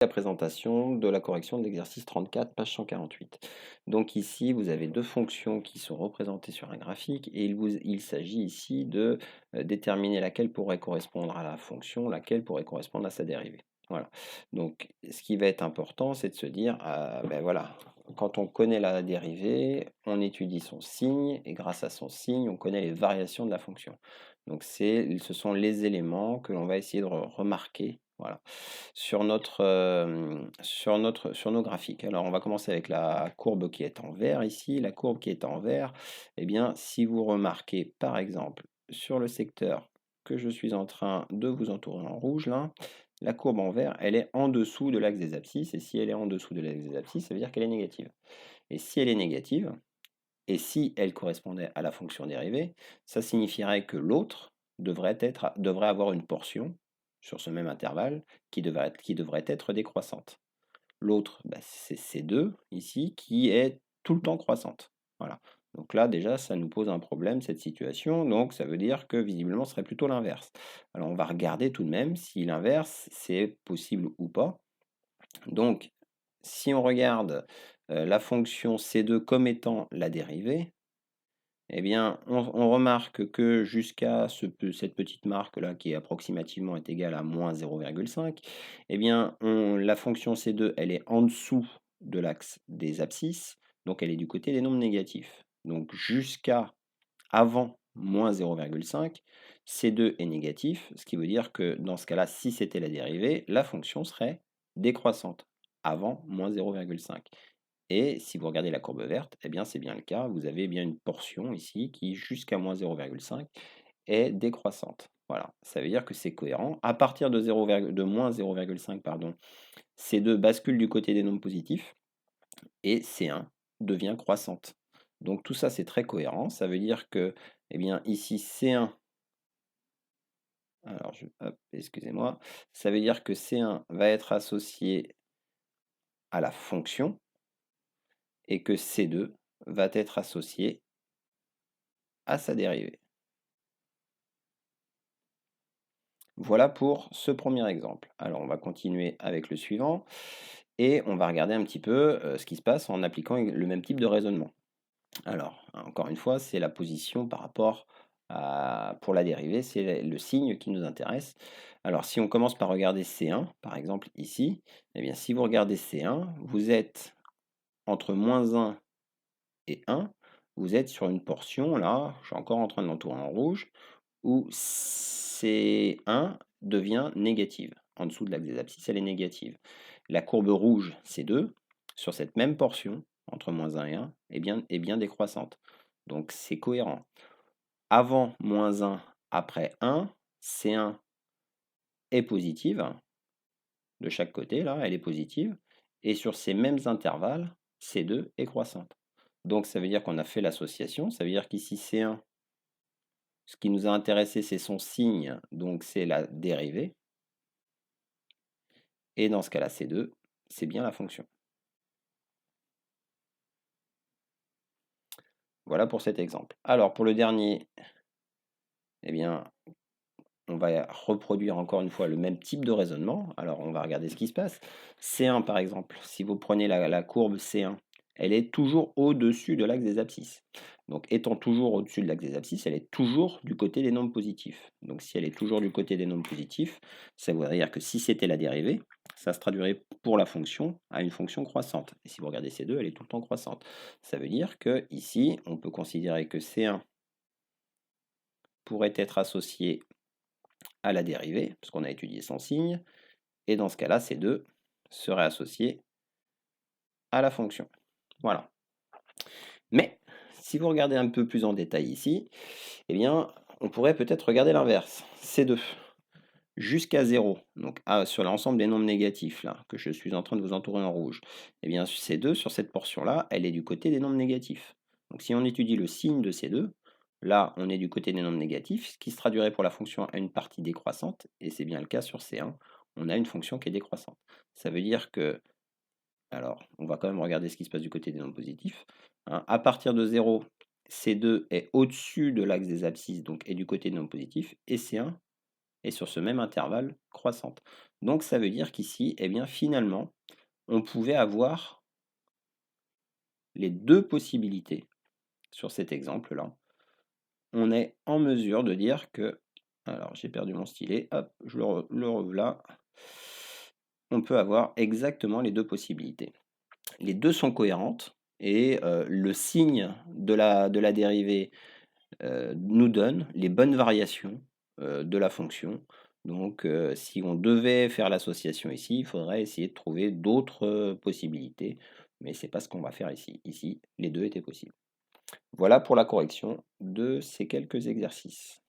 La présentation de la correction de l'exercice 34, page 148. Donc ici, vous avez deux fonctions qui sont représentées sur un graphique et il s'agit ici de déterminer laquelle pourrait correspondre à la fonction, laquelle pourrait correspondre à sa dérivée. Voilà. Donc ce qui va être important, c'est de se dire, ben voilà, quand on connaît la dérivée, on étudie son signe et grâce à son signe, on connaît les variations de la fonction. Donc ce sont les éléments que l'on va essayer de remarquer. Voilà sur nos graphiques. Alors, on va commencer avec la courbe qui est en vert ici. La courbe qui est en vert, eh bien, si vous remarquez, par exemple, sur le secteur que je suis en train de vous entourer en rouge, là, la courbe en vert, elle est en dessous de l'axe des abscisses. Et si elle est en dessous de l'axe des abscisses, ça veut dire qu'elle est négative. Et si elle est négative, et si elle correspondait à la fonction dérivée, ça signifierait que l'autre devrait avoir une portion sur ce même intervalle qui devrait être décroissante. L'autre, bah, c'est C2 ici qui est tout le temps croissante. Voilà. Donc là, déjà, ça nous pose un problème, cette situation. Donc ça veut dire que visiblement, ce serait plutôt l'inverse. Alors on va regarder tout de même si l'inverse, c'est possible ou pas. Donc, si on regarde la fonction C2 comme étant la dérivée, eh bien, on remarque que jusqu'à cette petite marque-là, qui approximativement est égale à moins 0,5, eh bien, la fonction C2, elle est en dessous de l'axe des abscisses, donc elle est du côté des nombres négatifs. Donc jusqu'à avant moins 0,5, C2 est négatif, ce qui veut dire que dans ce cas-là, si c'était la dérivée, la fonction serait décroissante avant moins 0,5. Et si vous regardez la courbe verte, eh bien c'est bien le cas. Vous avez bien une portion ici qui, jusqu'à moins 0,5, est décroissante. Voilà, ça veut dire que c'est cohérent. À partir de moins 0,5, pardon, C2 bascule du côté des nombres positifs et C1 devient croissante. Donc tout ça, c'est très cohérent. Ça veut dire que, eh bien, ici, C1, alors, excusez-moi, ça veut dire que C1 va être associé à la fonction et que C2 va être associé à sa dérivée. Voilà pour ce premier exemple. Alors on va continuer avec le suivant et on va regarder un petit peu ce qui se passe en appliquant le même type de raisonnement. Alors, encore une fois, c'est la position par rapport pour la dérivée, c'est le signe qui nous intéresse. Alors si on commence par regarder C1, par exemple ici, eh bien si vous regardez C1, vous êtes entre moins 1 et 1, vous êtes sur une portion, là, je suis encore en train de l'entourer en rouge, où C1 devient négative. En dessous de l'axe des abscisses, elle est négative. La courbe rouge, C2, sur cette même portion, entre moins 1 et 1, est bien décroissante. Donc c'est cohérent. Avant moins 1, après 1, C1 est positive, de chaque côté, là, elle est positive. Et sur ces mêmes intervalles, C2 est croissante. Donc ça veut dire qu'on a fait l'association, ça veut dire qu'ici C1, ce qui nous a intéressé, c'est son signe, donc c'est la dérivée. Et dans ce cas-là, C2, c'est bien la fonction. Voilà pour cet exemple. Alors, pour le dernier, eh bien, on va reproduire encore une fois le même type de raisonnement. Alors, on va regarder ce qui se passe. C1, par exemple, si vous prenez la courbe C1, elle est toujours au-dessus de l'axe des abscisses. Donc, étant toujours au-dessus de l'axe des abscisses, elle est toujours du côté des nombres positifs. Donc, si elle est toujours du côté des nombres positifs, ça voudrait dire que si c'était la dérivée, ça se traduirait pour la fonction à une fonction croissante. Et si vous regardez C2, elle est tout le temps croissante. Ça veut dire que ici, on peut considérer que C1 pourrait être associé à la dérivée, parce qu'on a étudié son signe, et dans ce cas-là, C2 serait associé à la fonction. Voilà. Mais, si vous regardez un peu plus en détail ici, eh bien, on pourrait peut-être regarder l'inverse. C2 jusqu'à 0, donc sur l'ensemble des nombres négatifs, là, que je suis en train de vous entourer en rouge, eh bien, C2, sur cette portion-là, elle est du côté des nombres négatifs. Donc, si on étudie le signe de C2, là, on est du côté des nombres négatifs, ce qui se traduirait pour la fonction à une partie décroissante, et c'est bien le cas sur C1, on a une fonction qui est décroissante. Ça veut dire que, alors, on va quand même regarder ce qui se passe du côté des nombres positifs. Hein. À partir de 0, C2 est au-dessus de l'axe des abscisses, donc est du côté des nombres positifs, et C1 et sur ce même intervalle croissante. Donc ça veut dire qu'ici, eh bien finalement, on pouvait avoir les 2 possibilités sur cet exemple-là. On est en mesure de dire que alors j'ai perdu mon stylet, hop, je le rev'là. On peut avoir exactement les 2 possibilités. Les 2 sont cohérentes et le signe de la dérivée, nous donne les bonnes variations, de la fonction. Donc si on devait faire l'association ici, il faudrait essayer de trouver d'autres, possibilités, mais c'est pas ce qu'on va faire ici. Ici, les 2 étaient possibles. Voilà pour la correction de ces quelques exercices.